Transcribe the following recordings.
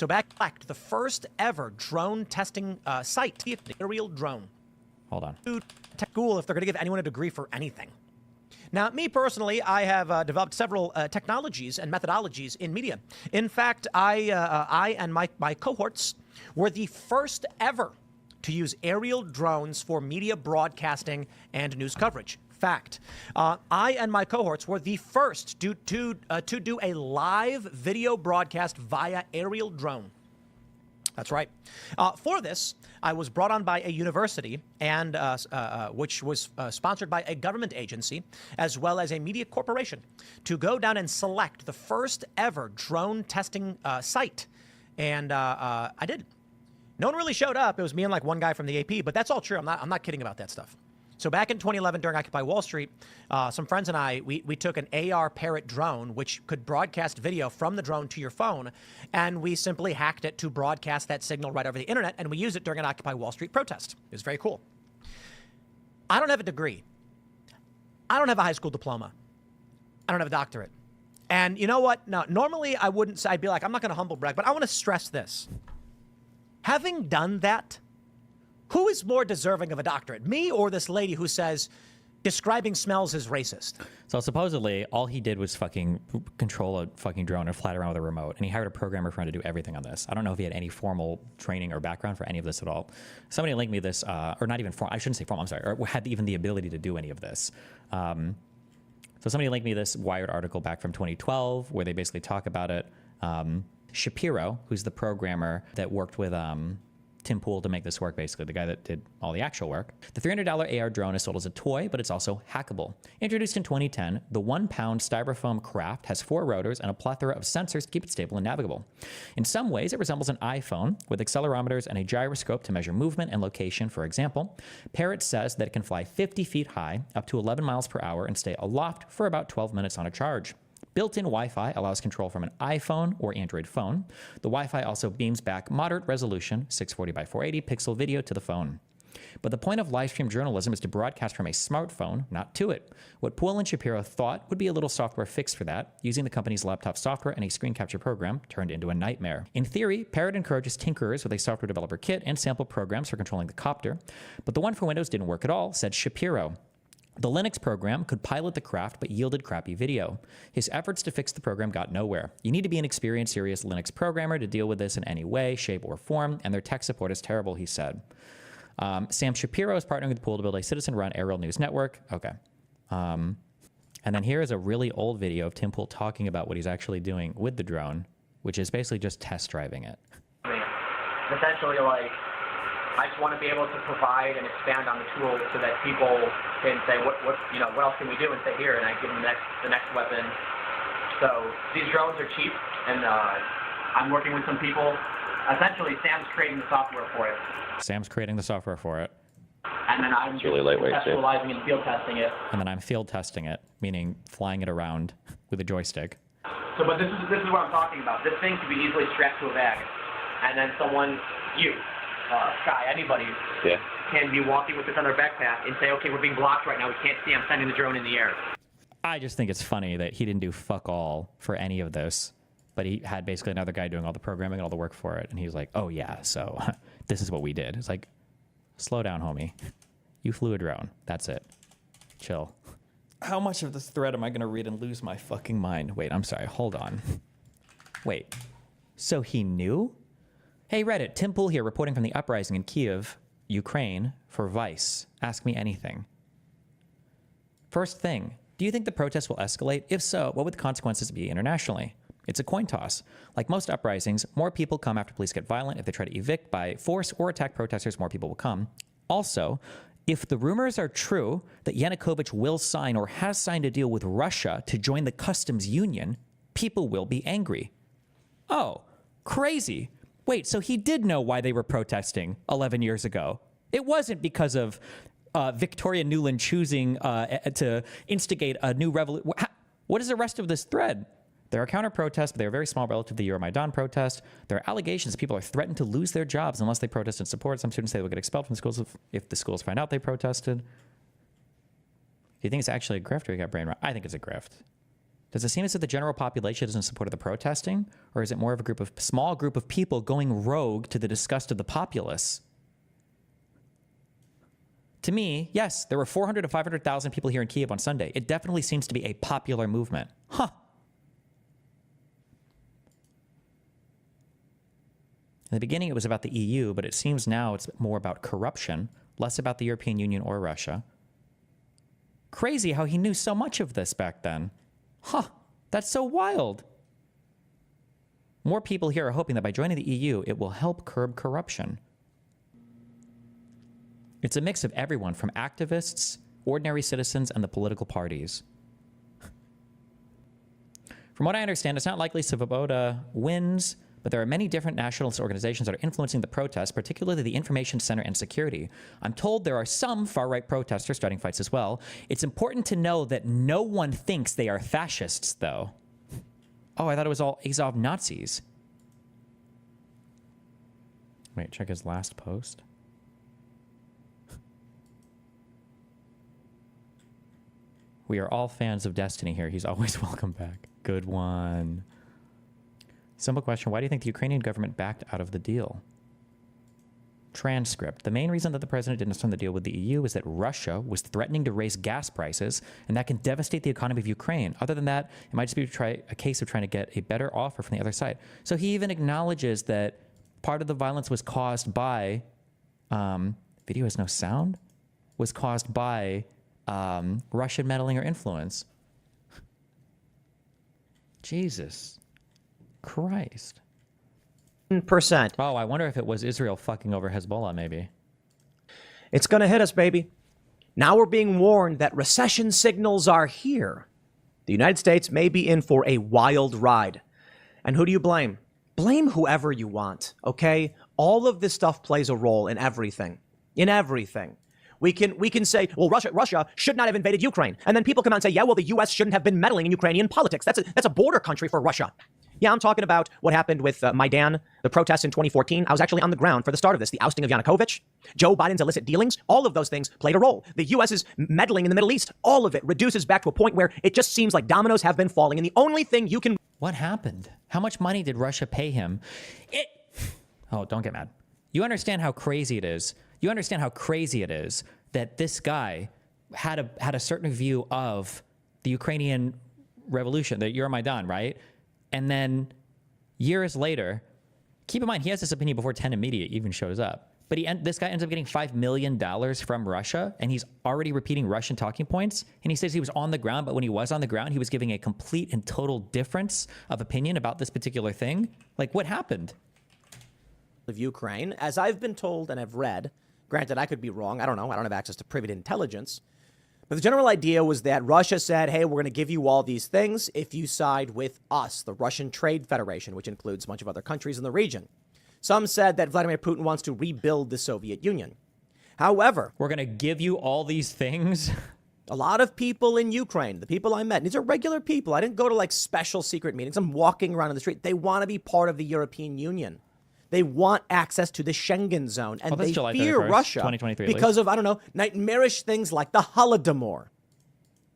So back to the first ever drone testing site, the aerial drone. Hold on. To school if they're going to give anyone a degree for anything. Now, me personally, I have developed several technologies and methodologies in media. In fact, I and my cohorts were the first ever to use aerial drones for media broadcasting and news coverage. Fact. I and my cohorts were the first to do a live video broadcast via aerial drone. That's right. For this, I was brought on by a university, and which was sponsored by a government agency, as well as a media corporation, to go down and select the first ever drone testing site. And I did. No one really showed up. It was me and like one guy from the AP, but that's all true. I'm not kidding about that stuff. So back in 2011, during Occupy Wall Street, some friends and I, we took an AR Parrot drone, which could broadcast video from the drone to your phone, and we simply hacked it to broadcast that signal right over the internet, and we used it during an Occupy Wall Street protest. It was very cool. I don't have a degree. I don't have a high school diploma. I don't have a doctorate. And you know what? Now, normally I wouldn't say, I'd be like, I'm not going to humble brag, but I want to stress this. Having done that, who is more deserving of a doctorate, me or this lady who says describing smells is racist? So supposedly all he did was fucking control a fucking drone and fly it around with a remote, and he hired a programmer for him to do everything on this. I don't know if he had any formal training or background for any of this at all. Somebody linked me this, or not even formal, I shouldn't say formal, I'm sorry, or had even the ability to do any of this. So somebody linked me this Wired article back from 2012 where they basically talk about it. Shapiro, who's the programmer that worked with Tim Pool to make this work, basically, the guy that did all the actual work. The $300 AR drone is sold as a toy, but it's also hackable. Introduced in 2010, the 1-pound styrofoam craft has 4 rotors and a plethora of sensors to keep it stable and navigable. In some ways, it resembles an iPhone with accelerometers and a gyroscope to measure movement and location, for example. Parrot says that it can fly 50 feet high, up to 11 miles per hour, and stay aloft for about 12 minutes on a charge. Built-in Wi-Fi allows control from an iPhone or Android phone. The Wi-Fi also beams back moderate resolution, 640 by 480 pixel video to the phone. But the point of live stream journalism is to broadcast from a smartphone, not to it. What Poole and Shapiro thought would be a little software fix for that, using the company's laptop software and a screen capture program, turned into a nightmare. In theory, Parrot encourages tinkerers with a software developer kit and sample programs for controlling the copter. But the one for Windows didn't work at all, said Shapiro. The Linux program could pilot the craft but yielded crappy video. His efforts to fix the program got nowhere. You need to be an experienced, serious Linux programmer to deal with this in any way, shape, or form, and their tech support is terrible, he said. Sam Shapiro is partnering with Pool to build a citizen-run aerial news network. Okay. And then here is a really old video of Tim Pool talking about what he's actually doing with the drone, which is basically just test driving it. Essentially, like, I just want to be able to provide and expand on the tool so that people can say, what else can we do? And say, here, and I give them the next weapon. So these drones are cheap, and I'm working with some people. Essentially, Sam's creating the software for it. Sam's creating the software for it. And then I'm really conceptualizing and field testing it. And then I'm field testing it, meaning flying it around with a joystick. So, but this is what I'm talking about. This thing can be easily strapped to a bag, and then Sky, anybody, can be walking with this on their backpack and say, okay, we're being blocked right now, we can't see, I'm sending the drone in the air. I just think it's funny that he didn't do fuck all for any of this, but he had basically another guy doing all the programming and all the work for it, and he was like, oh yeah, so this is what we did. It's like, slow down, homie. You flew a drone. That's it. Chill. How much of this thread am I going to read and lose my fucking mind? Wait, I'm sorry. Hold on. Wait. So he knew? Hey, Reddit, Tim Pool here reporting from the uprising in Kyiv, Ukraine, for Vice. Ask me anything. First thing, do you think the protests will escalate? If so, what would the consequences be internationally? It's a coin toss. Like most uprisings, more people come after police get violent. If they try to evict by force or attack protesters, more people will come. Also, if the rumors are true that Yanukovych will sign or has signed a deal with Russia to join the customs union, people will be angry. Oh, crazy. Wait, so he did know why they were protesting 11 years ago. It wasn't because of Victoria Nuland choosing to instigate a new revolution. What is the rest of this thread? There are counter-protests, but they are very small relative to the Euromaidan protest. There are allegations that people are threatened to lose their jobs unless they protest in support. Some students say they'll get expelled from schools if the schools find out they protested. Do you think it's actually a grift or you got brain rot? I think it's a grift. Does it seem as if the general population is in support of the protesting, or is it more of a small group of people going rogue to the disgust of the populace? To me, yes, there were 400 to 500,000 people here in Kiev on Sunday. It definitely seems to be a popular movement. Huh. In the beginning, it was about the EU, but it seems now it's more about corruption, less about the European Union or Russia. Crazy how he knew so much of this back then. Huh, that's so wild. More people here are hoping that by joining the EU, it will help curb corruption. It's a mix of everyone from activists, ordinary citizens, and the political parties. From what I understand, it's not likely Svoboda wins, but there are many different nationalist organizations that are influencing the protests, particularly the Information Center and Security. I'm told there are some far-right protesters starting fights as well. It's important to know that no one thinks they are fascists, though. Oh, I thought it was all Azov Nazis. Wait, check his last post. We are all fans of Destiny here. He's always welcome back. Good one. Simple question. Why do you think the Ukrainian government backed out of the deal? Transcript. The main reason that the president didn't sign the deal with the EU is that Russia was threatening to raise gas prices, and that can devastate the economy of Ukraine. Other than that, it might just be a case of trying to get a better offer from the other side. So he even acknowledges that part of the violence was caused by, video has no sound, was caused by Russian meddling or influence. Jesus Christ. Percent. Oh, I wonder if it was Israel fucking over Hezbollah, maybe. It's going to hit us, baby. Now we're being warned that recession signals are here. The United States may be in for a wild ride. And who do you blame? Blame whoever you want, okay? All of this stuff plays a role in everything. In everything. We can say, well, Russia should not have invaded Ukraine. And then people come out and say, yeah, well, the U.S. shouldn't have been meddling in Ukrainian politics. That's a border country for Russia. Yeah, I'm talking about what happened with Maidan, the protests in 2014. I was actually on the ground for the start of this, the ousting of Yanukovych, Joe Biden's illicit dealings. All of those things played a role. The U.S.'s meddling in the Middle East, all of it reduces back to a point where it just seems like dominoes have been falling. And the only thing you can... What happened? How much money did Russia pay him? Oh, don't get mad. You understand how crazy it is. You understand how crazy it is that this guy had a certain view of the Ukrainian revolution, the Euromaidan, right? And then years later, keep in mind, he has this opinion before 10 Media even shows up. But this guy ends up getting $5 million from Russia, and he's already repeating Russian talking points. And he says he was on the ground, but when he was on the ground, he was giving a complete and total difference of opinion about this particular thing. Like, what happened? Of Ukraine, as I've been told and have read, granted, I could be wrong. I don't know. I don't have access to private intelligence. But the general idea was that Russia said, hey, we're going to give you all these things if you side with us, the Russian Trade Federation, which includes a bunch of other countries in the region. Some said that Vladimir Putin wants to rebuild the Soviet Union. However, we're going to give you all these things. A lot of people in Ukraine, the people I met, these are regular people. I didn't go to like special secret meetings. I'm walking around in the street. They want to be part of the European Union. They want access to the Schengen zone, and they fear Russia because of, I don't know, nightmarish things like the Holodomor.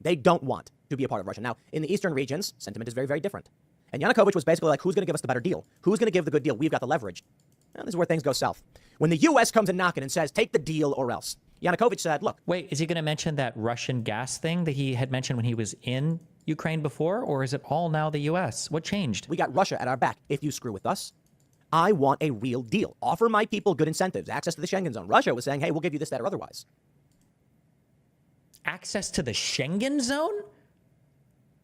They don't want to be a part of Russia. Now, in the eastern regions, sentiment is very, very different. And Yanukovych was basically like, who's going to give us the better deal? Who's going to give the good deal? We've got the leverage. Well, this is where things go south. When the U.S. comes in knocking and says, take the deal or else. Yanukovych said, look. Wait, is he going to mention that Russian gas thing that he had mentioned when he was in Ukraine before? Or is it all now the U.S.? What changed? We got Russia at our back. If you screw with us, I want a real deal. Offer my people good incentives, access to the Schengen zone. Russia was saying, hey, we'll give you this, that, or otherwise. Access to the Schengen zone?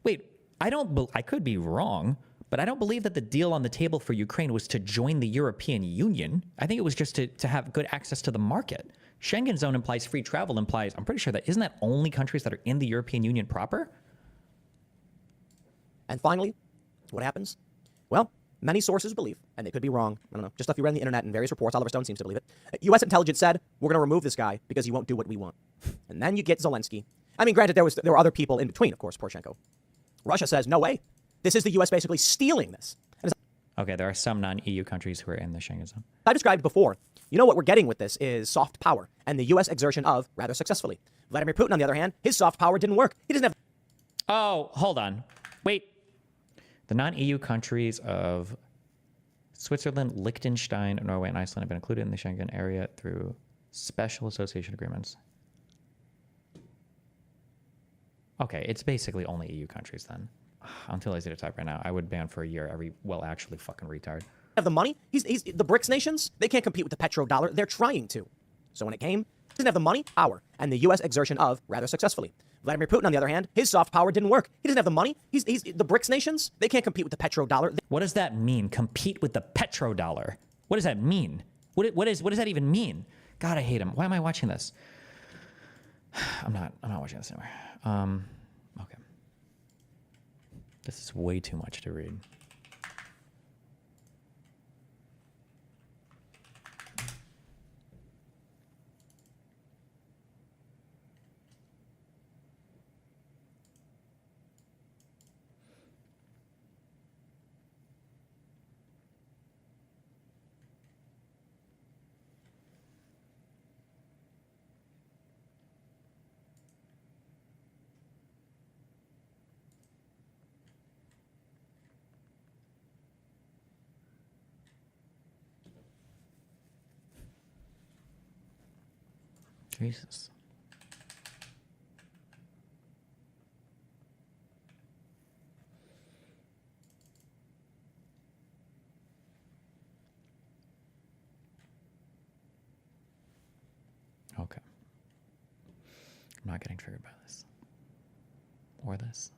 Wait, I could be wrong, but I don't believe that the deal on the table for Ukraine was to join the European Union. I think it was just to have good access to the market. Schengen zone implies free travel, implies, I'm pretty sure that, isn't that only countries that are in the European Union proper? And finally, what happens? Well, many sources believe, and they could be wrong, I don't know, just stuff you read on the internet and various reports, Oliver Stone seems to believe it. U.S. intelligence said, we're going to remove this guy because he won't do what we want. And then you get Zelensky. I mean, granted, there were other people in between, of course, Poroshenko. Russia says, no way. This is the U.S. basically stealing this. Okay, there are some non-EU countries who are in the Schengen zone. I described before. You know what we're getting with this is soft power, and the U.S. exertion of rather successfully. Vladimir Putin, on the other hand, his soft power didn't work. He doesn't have... Oh, hold on. Wait. The non-EU countries of Switzerland, Liechtenstein, Norway, and Iceland have been included in the Schengen area through special association agreements. Okay, it's basically only EU countries then. I'm too lazy to type right now. I would ban for a year every, well, actually fucking retard. Have the money. He's the BRICS nations. They can't compete with the petrodollar. They're trying to. So when it came, he doesn't have the money, power, and the U.S. exertion of rather successfully. Vladimir Putin, on the other hand, his soft power didn't work. He doesn't have the money. He's the BRICS nations. They can't compete with the petrodollar. What does that mean? Compete with the petrodollar? What does that mean? What does that even mean? God, I hate him. Why am I watching this? I'm not watching this anymore. Okay. This is way too much to read. Jesus. Okay. I'm not getting triggered by this. Or this.